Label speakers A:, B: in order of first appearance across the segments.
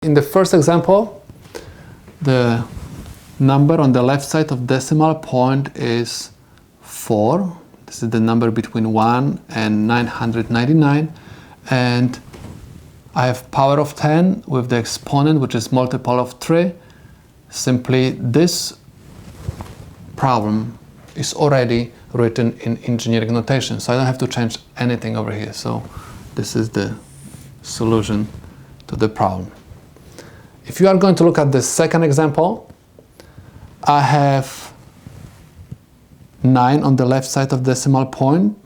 A: In the first example, the number on the left side of decimal point is 4. This is the number between 1 and 999. And I have power of 10 with the exponent, which is multiple of 3. Simply, this problem is already written in engineering notation, so I don't have to change anything over here. So this is the solution to the problem. If you are going to look at the second example, I have 9 on the left side of decimal point.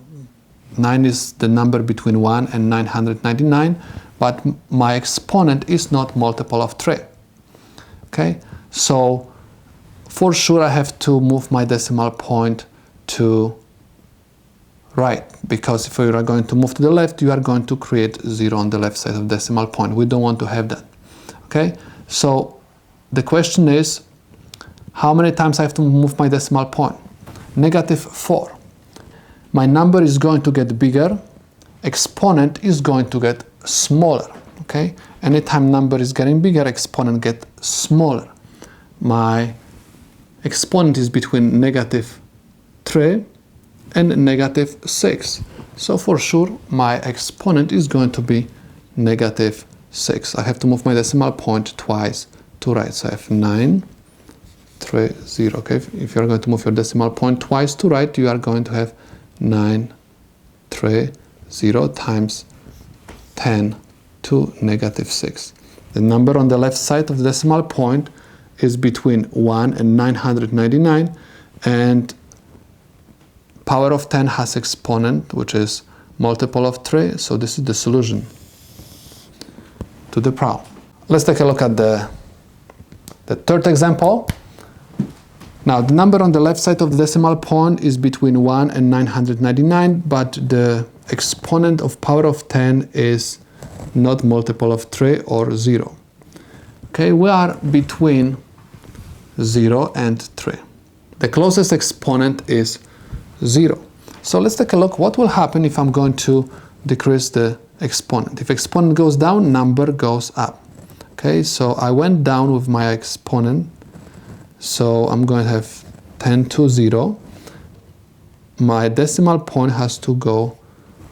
A: 9 is the number between 1 and 999, but my exponent is not multiple of 3. Okay, so for sure I have to move my decimal point to right, because if you are going to move to the left, you are going to create 0 on the left side of decimal point. We don't want to have that. Okay, so the question is, how many times I have to move my decimal point? -4. My number is going to get bigger, exponent is going to get smaller. Okay, anytime number is getting bigger, exponent get smaller. My exponent is between -3 and -6. So for sure, my exponent is going to be -6. I have to move my decimal point twice to right. So I have 9, 3, 0. Okay, if you're going to move your decimal point twice to right, you are going to have 9, 3, 0 times 10 to -6. The number on the left side of the decimal point is between 1 and 999, and power of 10 has exponent, which is multiple of 3, so this is the solution to the problem. Let's take a look at the third example. Now, the number on the left side of the decimal point is between 1 and 999, but the exponent of power of 10 is not multiple of 3 or 0. Okay, we are between 0 and 3. The closest exponent is 0. So let's take a look what will happen if I'm going to decrease the exponent. If exponent goes down, number goes up. Okay, so I went down with my exponent, so I'm going to have 10 to 0. My decimal point has to go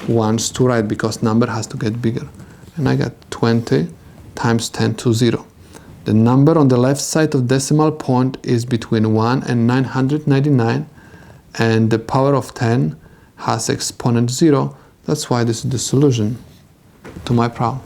A: once to right because number has to get bigger. And I got 20 times 10 to 0. The number on the left side of decimal point is between 1 and 999, and the power of 10 has exponent 0. That's why this is the solution to my problem.